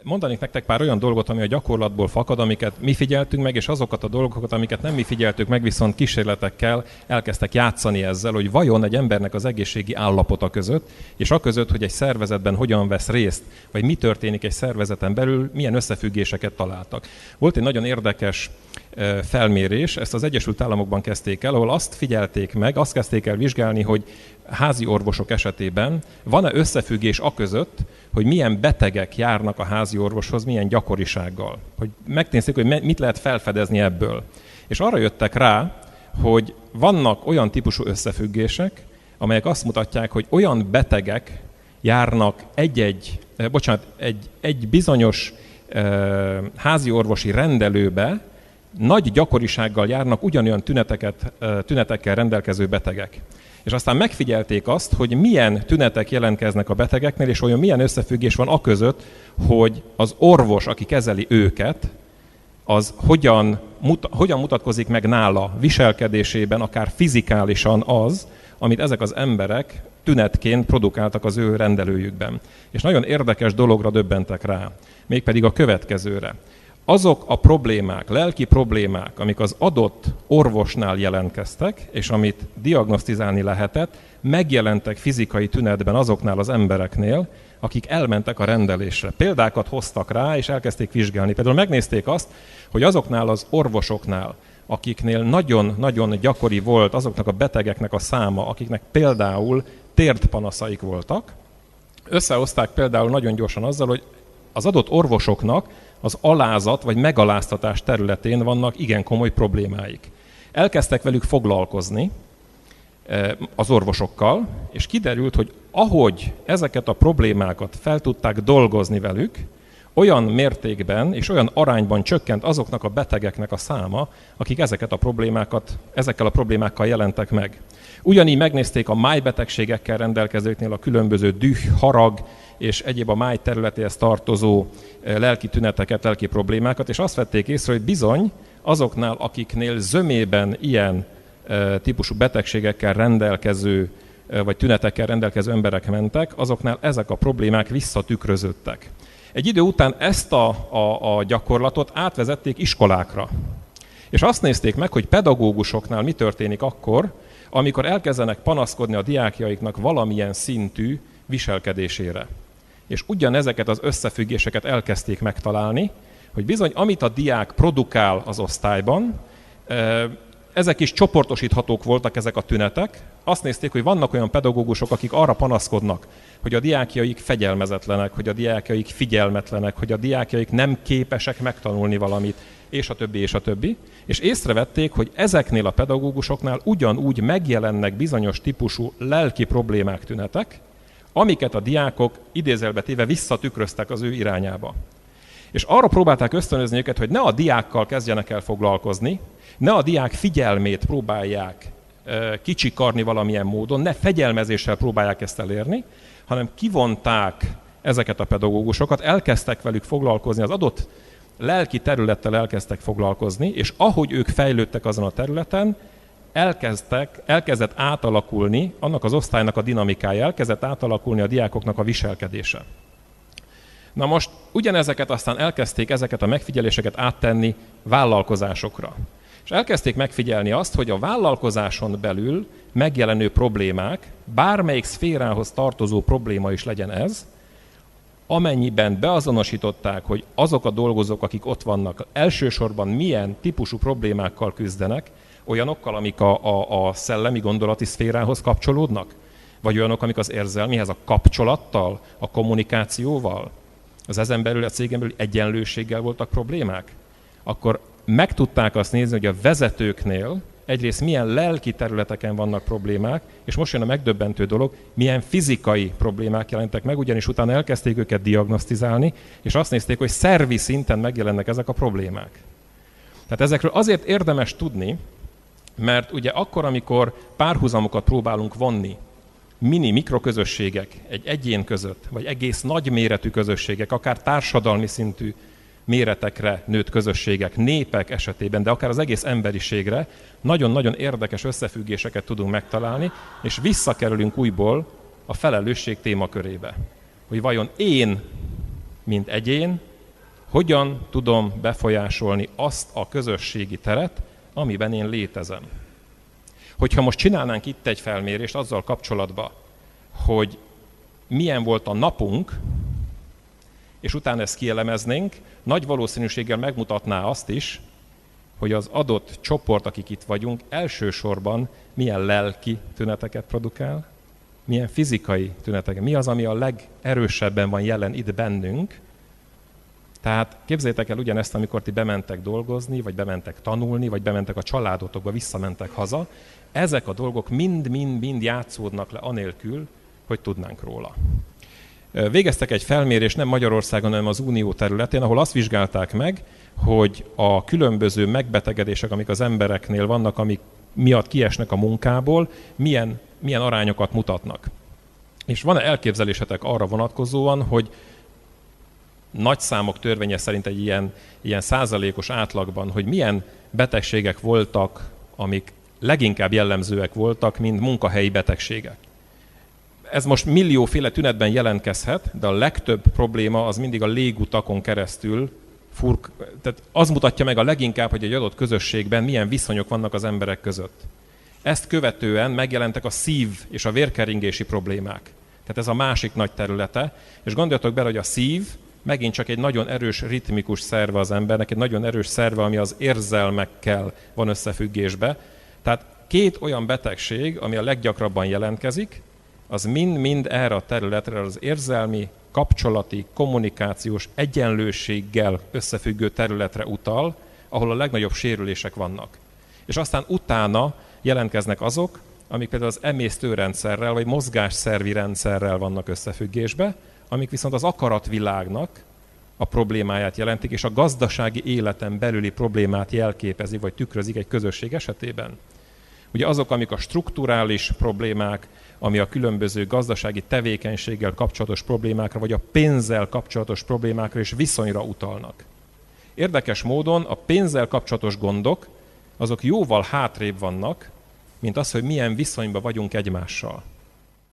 Mondanék nektek pár olyan dolgot, ami a gyakorlatból fakad, amiket mi figyeltünk meg, és azokat a dolgokat, amiket nem mi figyeltük meg, viszont kísérletekkel elkezdtek játszani ezzel, hogy vajon egy embernek az egészségi állapota között, és aközött, hogy egy szervezetben hogyan vesz részt, vagy mi történik egy szervezeten belül, milyen összefüggéseket találtak. Volt egy nagyon érdekes felmérés, ezt az Egyesült Államokban kezdték el, ahol azt figyelték meg, azt kezdték el vizsgálni, hogy házi orvosok esetében van-e összefüggés aközött, hogy milyen betegek járnak a házi orvoshoz, milyen gyakorisággal. Hogy megnézték, hogy mit lehet felfedezni ebből. És arra jöttek rá, hogy vannak olyan típusú összefüggések, amelyek azt mutatják, hogy olyan betegek járnak egy bizonyos házi orvosi rendelőbe, nagy gyakorisággal járnak ugyanolyan tünetekkel rendelkező betegek. És aztán megfigyelték azt, hogy milyen tünetek jelentkeznek a betegeknél, és olyan milyen összefüggés van aközött, hogy az orvos, aki kezeli őket, az hogyan mutatkozik meg nála viselkedésében, akár fizikálisan az, amit ezek az emberek tünetként produkáltak az ő rendelőjükben. És nagyon érdekes dologra döbbentek rá, mégpedig a következőre. Azok a problémák, lelki problémák, amik az adott orvosnál jelentkeztek, és amit diagnosztizálni lehetett, megjelentek fizikai tünetben azoknál az embereknél, akik elmentek a rendelésre. Példákat hoztak rá, és elkezdték vizsgálni. Például megnézték azt, hogy azoknál az orvosoknál, akiknél nagyon-nagyon gyakori volt azoknak a betegeknek a száma, akiknek például térdpanaszaik voltak, összehozták például nagyon gyorsan azzal, hogy az adott orvosoknak az alázat vagy megaláztatás területén vannak igen komoly problémáik. Elkezdtek velük foglalkozni az orvosokkal, és kiderült, hogy ahogy ezeket a problémákat fel tudták dolgozni velük, olyan mértékben és olyan arányban csökkent azoknak a betegeknek a száma, akik ezekkel a problémákkal jelentek meg. Ugyanígy megnézték a májbetegségekkel rendelkezőknél a különböző düh, harag és egyéb a máj területéhez tartozó lelki tüneteket, lelki problémákat, és azt vették észre, hogy bizony azoknál, akiknél zömében ilyen típusú betegségekkel rendelkező, vagy tünetekkel rendelkező emberek mentek, azoknál ezek a problémák visszatükröződtek. Egy idő után ezt a gyakorlatot átvezették iskolákra. És azt nézték meg, hogy pedagógusoknál mi történik akkor, amikor elkezdenek panaszkodni a diákjaiknak valamilyen szintű viselkedésére. És ugyanezeket az összefüggéseket elkezdték megtalálni, hogy bizony, amit a diák produkál az osztályban, ezek is csoportosíthatók voltak ezek a tünetek. Azt nézték, hogy vannak olyan pedagógusok, akik arra panaszkodnak, hogy a diákjaik fegyelmezetlenek, hogy a diákjaik figyelmetlenek, hogy a diákjaik nem képesek megtanulni valamit, és a többi, és a többi. És észrevették, hogy ezeknél a pedagógusoknál ugyanúgy megjelennek bizonyos típusú lelki problémák, tünetek, amiket a diákok idézőjelbe téve visszatükröztek az ő irányába. És arra próbálták ösztönözni őket, hogy ne a diákkal kezdjenek el foglalkozni, ne a diák figyelmét próbálják kicsikarni valamilyen módon, ne fegyelmezéssel próbálják ezt elérni, hanem kivonták ezeket a pedagógusokat, elkezdtek velük foglalkozni, az adott lelki területtel elkezdtek foglalkozni, és ahogy ők fejlődtek azon a területen, elkezdett átalakulni annak az osztálynak a dinamikája, elkezdett átalakulni a diákoknak a viselkedése. Na most ugyanezeket aztán elkezdték ezeket a megfigyeléseket áttenni vállalkozásokra. És elkezdték megfigyelni azt, hogy a vállalkozáson belül megjelenő problémák, bármelyik szférához tartozó probléma is legyen ez, amennyiben beazonosították, hogy azok a dolgozók, akik ott vannak, elsősorban milyen típusú problémákkal küzdenek, olyanokkal, amik a szellemi gondolati szférához kapcsolódnak, vagy olyanok, amik az érzelmihez, a kapcsolattal, a kommunikációval, az ezen belül, a cégen belül egyenlőséggel voltak problémák, akkor meg tudták azt nézni, hogy a vezetőknél egyrészt milyen lelki területeken vannak problémák, és most jön a megdöbbentő dolog, milyen fizikai problémák jelentek meg, ugyanis utána elkezdték őket diagnosztizálni, és azt nézték, hogy szervi szinten megjelennek ezek a problémák. Tehát ezekről azért érdemes tudni, mert ugye akkor, amikor párhuzamokat próbálunk vonni, mikroközösségek egy egyén között, vagy egész nagy méretű közösségek, akár társadalmi szintű méretekre nőtt közösségek, népek esetében, de akár az egész emberiségre nagyon-nagyon érdekes összefüggéseket tudunk megtalálni, és visszakerülünk újból a felelősség témakörébe. Hogy vajon én, mint egyén, hogyan tudom befolyásolni azt a közösségi teret, amiben én létezem. Hogyha most csinálnánk itt egy felmérést azzal kapcsolatban, hogy milyen volt a napunk, és utána ezt kielemeznénk, nagy valószínűséggel megmutatná azt is, hogy az adott csoport, akik itt vagyunk, elsősorban milyen lelki tüneteket produkál, milyen fizikai tüneteket, mi az, ami a legerősebben van jelen itt bennünk. Tehát képzeljétek el ugyanezt, amikor ti bementek dolgozni, vagy bementek tanulni, vagy bementek a családotokba, visszamentek haza. Ezek a dolgok mind játszódnak le anélkül, hogy tudnánk róla. Végeztek egy felmérést nem Magyarországon, hanem az Unió területén, ahol azt vizsgálták meg, hogy a különböző megbetegedések, amik az embereknél vannak, amik miatt kiesnek a munkából, milyen arányokat mutatnak. És van-e elképzelésetek arra vonatkozóan, hogy nagy számok törvénye szerint egy ilyen százalékos átlagban, hogy milyen betegségek voltak, amik leginkább jellemzőek voltak, mint munkahelyi betegségek. Ez most millióféle tünetben jelentkezhet, de a legtöbb probléma az mindig a légutakon keresztül tehát az mutatja meg a leginkább, hogy egy adott közösségben milyen viszonyok vannak az emberek között. Ezt követően megjelentek a szív- és a vérkeringési problémák. Tehát ez a másik nagy területe, és gondoljatok bele, hogy a szív megint csak egy nagyon erős ritmikus szerve az embernek, egy nagyon erős szerve, ami az érzelmekkel van összefüggésbe. Tehát két olyan betegség, ami a leggyakrabban jelentkezik, az mind-mind erre a területre, az érzelmi, kapcsolati, kommunikációs egyenlőséggel összefüggő területre utal, ahol a legnagyobb sérülések vannak. És aztán utána jelentkeznek azok, amik például az emésztőrendszerrel vagy mozgásszervi rendszerrel vannak összefüggésbe, amik viszont az akaratvilágnak a problémáját jelentik, és a gazdasági életen belüli problémát jelképezi, vagy tükrözik egy közösség esetében. Ugye azok, amik a strukturális problémák, ami a különböző gazdasági tevékenységgel kapcsolatos problémákra, vagy a pénzzel kapcsolatos problémákra és viszonyra utalnak. Érdekes módon a pénzzel kapcsolatos gondok, azok jóval hátrébb vannak, mint az, hogy milyen viszonyban vagyunk egymással.